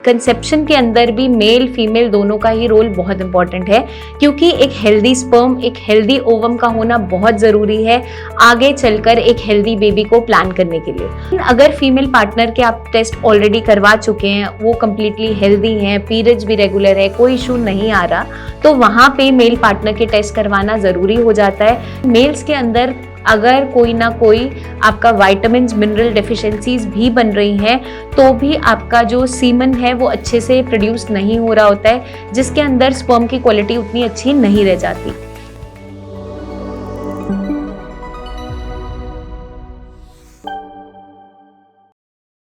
Conception के अंदर भी मेल फीमेल दोनों का ही रोल बहुत इंपॉर्टेंट है, क्योंकि एक हेल्दी स्पर्म, एक हेल्दी ओवम का होना बहुत ज़रूरी है आगे चलकर एक हेल्दी बेबी को प्लान करने के लिए। अगर फीमेल पार्टनर के आप टेस्ट ऑलरेडी करवा चुके हैं, वो कम्प्लीटली हेल्दी हैं, पीरियड्स भी रेगुलर है, कोई इशू नहीं आ रहा, तो वहाँ पे मेल पार्टनर के टेस्ट करवाना ज़रूरी हो जाता है। मेल्स के अंदर अगर कोई ना कोई आपका विटामिन्स मिनरल डेफिशिएंसीज भी बन रही हैं, तो भी आपका जो सीमन है वो अच्छे से प्रोड्यूस नहीं हो रहा होता है, जिसके अंदर स्पर्म की क्वालिटी उतनी अच्छी नहीं रह जाती।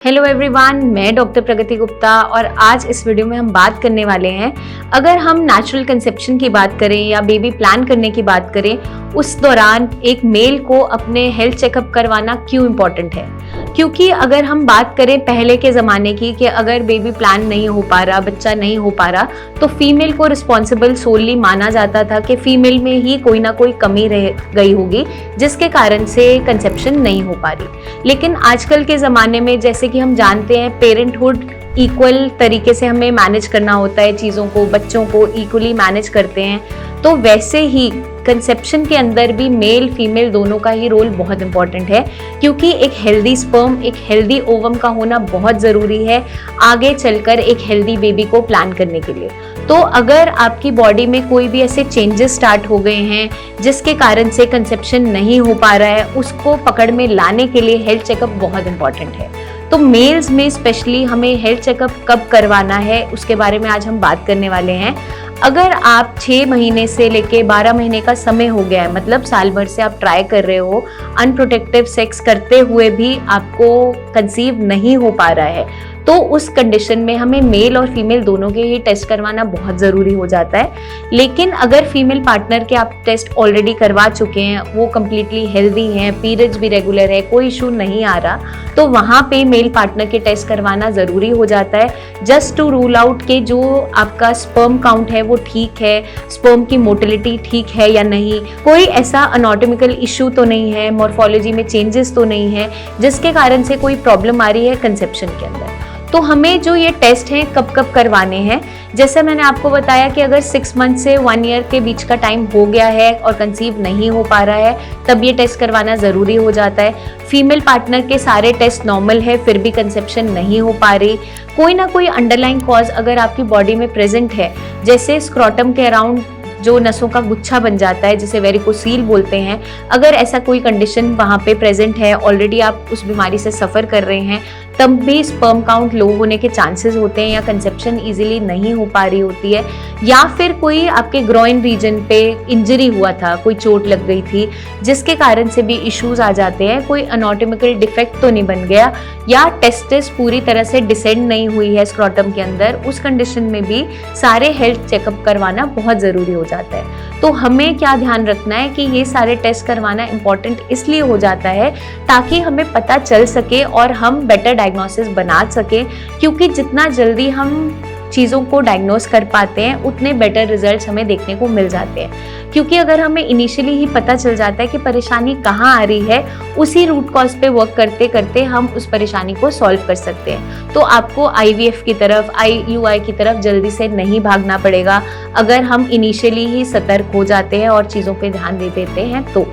हेलो एवरीवन, मैं डॉक्टर प्रगति गुप्ता और आज इस वीडियो में हम बात करने वाले हैं, अगर हम नेचुरल कंसेप्शन की बात करें या बेबी प्लान करने की बात करें, उस दौरान एक मेल को अपने हेल्थ चेकअप करवाना क्यों इम्पॉर्टेंट है। क्योंकि अगर हम बात करें पहले के ज़माने की कि अगर बेबी प्लान नहीं हो पा रहा, बच्चा नहीं हो पा रहा, तो फीमेल को रिस्पॉन्सिबल सोलली माना जाता था कि फीमेल में ही कोई ना कोई कमी रह गई होगी, जिसके कारण से कंसेप्शन नहीं हो पा रही। लेकिन आजकल के ज़माने में जैसे कि हम जानते हैं, पेरेंटहुड इक्वल तरीके से हमें मैनेज करना होता है, चीज़ों को, बच्चों को इक्वली मैनेज करते हैं, तो वैसे ही कंसेप्शन के अंदर भी मेल फीमेल दोनों का ही रोल बहुत इंपॉर्टेंट है, क्योंकि एक हेल्दी स्पर्म, एक हेल्दी ओवम का होना बहुत ज़रूरी है आगे चलकर एक हेल्दी बेबी को प्लान करने के लिए। तो अगर आपकी बॉडी में कोई भी ऐसे चेंजेस स्टार्ट हो गए हैं जिसके कारण से कंसेप्शन नहीं हो पा रहा है, उसको पकड़ में लाने के लिए हेल्थ चेकअप बहुत इंपॉर्टेंट है। तो मेल्स में स्पेशली हमें हेल्थ चेकअप कब करवाना है, उसके बारे में आज हम बात करने वाले हैं। अगर आप 6 महीने से लेके 12 महीने का समय हो गया है, मतलब साल भर से आप ट्राई कर रहे हो, अनप्रोटेक्टिव सेक्स करते हुए भी आपको कंसीव नहीं हो पा रहा है, तो उस कंडीशन में हमें मेल और फीमेल दोनों के ही टेस्ट करवाना बहुत ज़रूरी हो जाता है। लेकिन अगर फीमेल पार्टनर के आप टेस्ट ऑलरेडी करवा चुके हैं, वो कम्प्लीटली हेल्दी हैं, पीरियड्स भी रेगुलर है, कोई इशू नहीं आ रहा, तो वहाँ पे मेल पार्टनर के टेस्ट करवाना ज़रूरी हो जाता है, जस्ट टू रूल आउट के जो आपका स्पर्म काउंट है वो ठीक है, स्पर्म की मोटिलिटी ठीक है या नहीं, कोई ऐसा अनाटॉमिकल इशू तो नहीं है, मॉर्फोलॉजी में चेंजेस तो नहीं है जिसके कारण से कोई प्रॉब्लम आ रही है कंसेप्शन के अंदर। तो हमें जो ये टेस्ट हैं कब कब करवाने हैं, जैसे मैंने आपको बताया कि अगर 6 मंथ से 1 ईयर के बीच का टाइम हो गया है और कंसीव नहीं हो पा रहा है, तब ये टेस्ट करवाना ज़रूरी हो जाता है। फीमेल पार्टनर के सारे टेस्ट नॉर्मल है, फिर भी कंसेप्शन नहीं हो पा रही, कोई ना कोई अंडरलाइंग कॉज अगर आपकी बॉडी में प्रेजेंट है, जैसे स्क्रोटम के अराउंड जो नसों का गुच्छा बन जाता है, जिसे वेरिकोसील बोलते हैं, अगर ऐसा कोई कंडीशन वहाँ पे प्रेजेंट है, ऑलरेडी आप उस बीमारी से सफ़र कर रहे हैं, तब भी स्पर्म काउंट लो होने के चांसेस होते हैं या कंसेप्शन इजीली नहीं हो पा रही होती है, या फिर कोई आपके ग्रोइन रीजन पे इंजरी हुआ था, कोई चोट लग गई थी जिसके कारण से भी इश्यूज आ जाते हैं, कोई अनाटॉमिकल डिफेक्ट तो नहीं बन गया, या टेस्टिस पूरी तरह से डिसेंड नहीं हुई है स्क्रोटम के अंदर, उस कंडीशन में भी सारे हेल्थ चेकअप करवाना बहुत ज़रूरी हो जाता है। तो हमें क्या ध्यान रखना है कि ये सारे टेस्ट करवाना इंपॉर्टेंट इसलिए हो जाता है ताकि हमें पता चल सके और हम बेटर डायग्नोसिस बना सकें, क्योंकि जितना जल्दी हम चीज़ों को डायग्नोस कर पाते हैं उतने बेटर रिजल्ट्स हमें देखने को मिल जाते हैं। क्योंकि अगर हमें इनिशियली ही पता चल जाता है कि परेशानी कहाँ आ रही है, उसी रूट कॉज पे वर्क करते करते हम उस परेशानी को सॉल्व कर सकते हैं। तो आपको IVF की तरफ, IUI की तरफ जल्दी से नहीं भागना पड़ेगा अगर हम इनिशियली ही सतर्क हो जाते हैं और चीज़ों पर ध्यान दे देते हैं। तो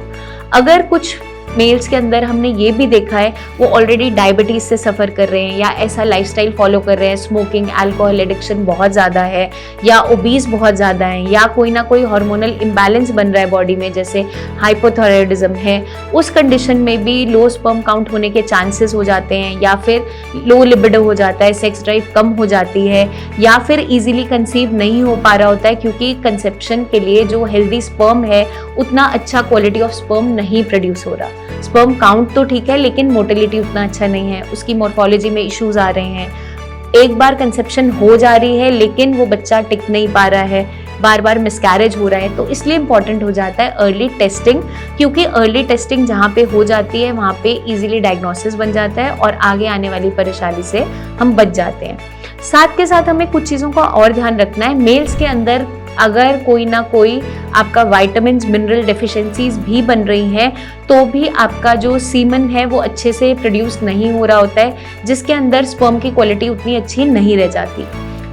अगर कुछ मेल्स के अंदर हमने ये भी देखा है वो ऑलरेडी डायबिटीज़ से सफ़र कर रहे हैं या ऐसा लाइफस्टाइल फॉलो कर रहे हैं, स्मोकिंग, अल्कोहल एडिक्शन बहुत ज़्यादा है, या ओबीज बहुत ज़्यादा है, या कोई ना कोई हार्मोनल इम्बैलेंस बन रहा है बॉडी में, जैसे हाइपोथायराइडिज्म है, उस कंडीशन में भी लो स्पर्म काउंट होने के चांसेस हो जाते हैं, या फिर लो लिबिडो हो जाता है, सेक्स ड्राइव कम हो जाती है, या फिर ईजिली कंसीव नहीं हो पा रहा होता है क्योंकि कंसेप्शन के लिए जो हेल्दी स्पर्म है उतना अच्छा क्वालिटी ऑफ स्पर्म नहीं प्रोड्यूस हो रहा। स्पर्म काउंट तो ठीक है लेकिन मोटिलिटी उतना अच्छा नहीं है, उसकी मॉर्फोलॉजी में इश्यूज आ रहे हैं, एक बार कंसेप्शन हो जा रही है लेकिन वो बच्चा टिक नहीं पा रहा है, बार बार मिसकैरेज हो रहा है। तो इसलिए इंपॉर्टेंट हो जाता है अर्ली टेस्टिंग, क्योंकि अर्ली टेस्टिंग जहाँ पे हो जाती है वहाँ पे इजीली डायग्नोसिस बन जाता है और आगे आने वाली परेशानी से हम बच जाते हैं। साथ के साथ हमें कुछ चीज़ों का और ध्यान रखना है। मेल्स के अंदर अगर कोई ना कोई आपका विटामिन मिनरल डेफिशिएंसीज भी बन रही हैं तो भी आपका जो सीमन है वो अच्छे से प्रोड्यूस नहीं हो रहा होता है, जिसके अंदर स्पर्म की क्वालिटी उतनी अच्छी नहीं रह जाती।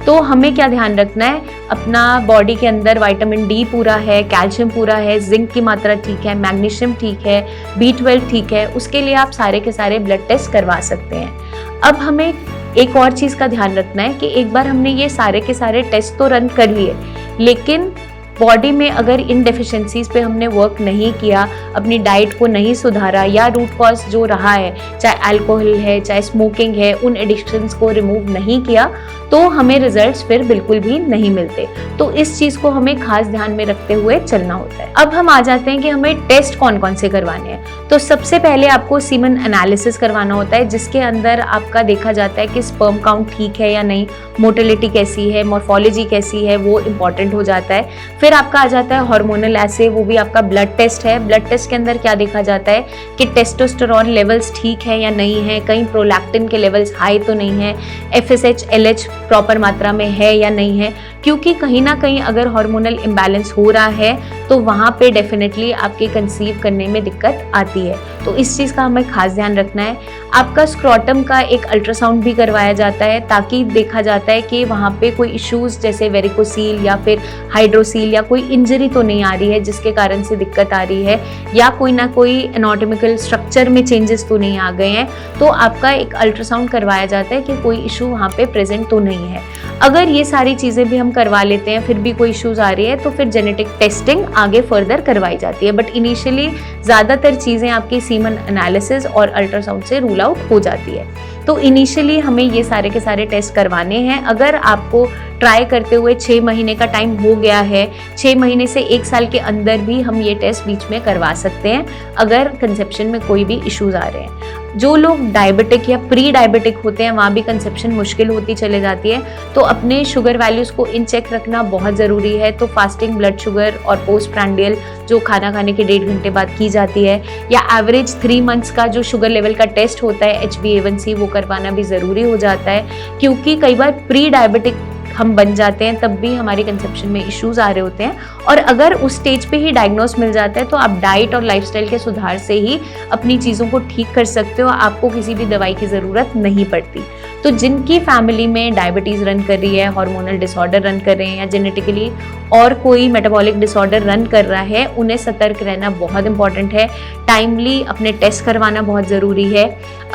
तो हमें क्या ध्यान रखना है, अपना बॉडी के अंदर विटामिन डी पूरा है, कैल्शियम पूरा है, जिंक की मात्रा ठीक है, मैग्नीशियम ठीक है, B12 ठीक है, उसके लिए आप सारे के सारे ब्लड टेस्ट करवा सकते हैं। अब हमें एक और चीज़ का ध्यान रखना है कि एक बार हमने ये सारे के सारे टेस्ट तो रन कर लिए, लेकिन बॉडी में अगर इन डेफिशिएंसीज पे हमने वर्क नहीं किया, अपनी डाइट को नहीं सुधारा, या रूट कॉज जो रहा है, चाहे अल्कोहल है, चाहे स्मोकिंग है, उन एडिक्शंस को रिमूव नहीं किया, तो हमें रिजल्ट्स फिर बिल्कुल भी नहीं मिलते। तो इस चीज़ को हमें खास ध्यान में रखते हुए चलना होता है। अब हम आ जाते हैं कि हमें टेस्ट कौन कौन से करवाने हैं। तो सबसे पहले आपको सीमन एनालिसिस करवाना होता है, जिसके अंदर आपका देखा जाता है कि स्पर्म काउंट ठीक है या नहीं, मोटिलिटी कैसी है, मॉर्फोलॉजी कैसी है, वो इंपॉर्टेंट हो जाता है। फिर आपका आ जाता है हार्मोनल एसे, वो भी आपका ब्लड टेस्ट है। ब्लड टेस्ट के अंदर क्या देखा जाता है कि टेस्टोस्टेरोन लेवल्स ठीक है या नहीं है, कहीं प्रोलैक्टिन के लेवल्स हाई तो नहीं है, FSH LH प्रॉपर मात्रा में है या नहीं है, क्योंकि कहीं ना कहीं अगर हार्मोनल इम्बैलेंस हो रहा है तो वहाँ पे डेफिनेटली आपके कंसीव करने में दिक्कत आती है। तो इस चीज़ का हमें खास ध्यान रखना है। आपका स्क्रॉटम का एक अल्ट्रासाउंड भी करवाया जाता है, ताकि देखा जाता है कि वहाँ पे कोई इश्यूज जैसे वेरिकोसील या फिर हाइड्रोसील या कोई इंजरी तो नहीं आ रही है जिसके कारण से दिक्कत आ रही है, या कोई ना कोई एनाटॉमिकल स्ट्रक्चर में चेंजेस तो नहीं आ गए हैं। तो आपका एक अल्ट्रासाउंड करवाया जाता है कि कोई इशू वहाँ पे प्रेजेंट तो नहीं है। अगर ये सारी चीज़ें भी हम करवा लेते हैं फिर भी कोई इश्यूज आ रही है तो फिर जेनेटिक टेस्टिंग आगे फर्दर करवाई जाती है। बट इनिशियली ज़्यादातर चीज़ें आपकी सीमन एनालिसिस और अल्ट्रासाउंड से रूल आउट हो जाती है। तो इनिशियली हमें ये सारे के सारे टेस्ट करवाने हैं। अगर आपको ट्राई करते हुए 6 महीने का टाइम हो गया है, 6 महीने से 1 साल के अंदर भी हम ये टेस्ट बीच में करवा सकते हैं अगर कंसेप्शन में कोई भी इश्यूज आ रहे हैं। जो लोग डायबिटिक या प्री डायबिटिक होते हैं वहाँ भी कंसेप्शन मुश्किल होती चले जाती है, तो अपने शुगर वैल्यूज़ को इन चेक रखना बहुत ज़रूरी है। तो फास्टिंग ब्लड शुगर और पोस्ट प्रैंडियल जो खाना खाने के 1.5 घंटे बाद की जाती है, या एवरेज 3 मंथ्स का जो शुगर लेवल का टेस्ट होता है HbA1c, वो करवाना भी ज़रूरी हो जाता है, क्योंकि कई बार प्री डायबिटिक हम बन जाते हैं तब भी हमारी कंसेप्शन में इश्यूज आ रहे होते हैं। और अगर उस स्टेज पे ही डायग्नोस मिल जाता है तो आप डाइट और लाइफस्टाइल के सुधार से ही अपनी चीज़ों को ठीक कर सकते हो, आपको किसी भी दवाई की ज़रूरत नहीं पड़ती। तो जिनकी फैमिली में डायबिटीज़ रन कर रही है, हार्मोनल डिसऑर्डर रन कर रहे हैं, या जेनेटिकली और कोई मेटाबॉलिक डिसऑर्डर रन कर रहा है, उन्हें सतर्क रहना बहुत इंपॉर्टेंट है। टाइमली अपने टेस्ट करवाना बहुत ज़रूरी है।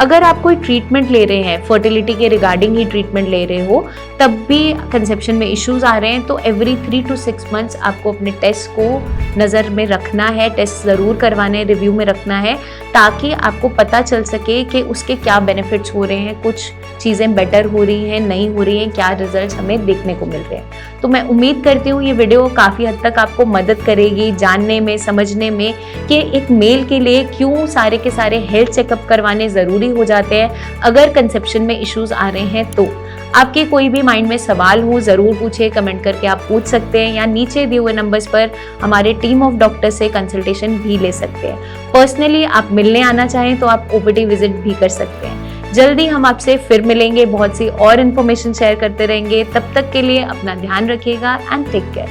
अगर आप कोई ट्रीटमेंट ले रहे हैं, फर्टिलिटी के रिगार्डिंग ही ट्रीटमेंट ले रहे हो, तब भी कंसेप्शन में इश्यूज आ रहे हैं, तो एवरी 3 to 6 मंथ्स आपको अपने टेस्ट को नज़र में रखना है, टेस्ट ज़रूर करवाने, रिव्यू में रखना है, ताकि आपको पता चल सके कि उसके क्या बेनिफिट्स हो रहे हैं, कुछ चीज़ें बेटर हो रही हैं, नहीं हो रही हैं, क्या रिजल्ट्स हमें देखने को मिल रहे हैं। तो मैं उम्मीद करती हूँ ये वीडियो काफ़ी हद तक आपको मदद करेगी जानने में, समझने में कि एक मेल के लिए क्यों सारे के सारे हेल्थ चेकअप करवाने ज़रूरी हो जाते हैं अगर कंसेप्शन में इश्यूज आ रहे हैं। तो आपके कोई भी माइंड में सवाल हो ज़रूर पूछे, कमेंट करके आप पूछ सकते हैं, या नीचे दिए हुए नंबर्स पर हमारे टीम ऑफ डॉक्टर से कंसल्टेशन भी ले सकते हैं। पर्सनली आप मिलने आना चाहें तो आप OPD विजिट भी कर सकते हैं। जल्दी हम आपसे फिर मिलेंगे, बहुत सी और इन्फॉर्मेशन शेयर करते रहेंगे। तब तक के लिए अपना ध्यान रखिएगा एंड टेक केयर।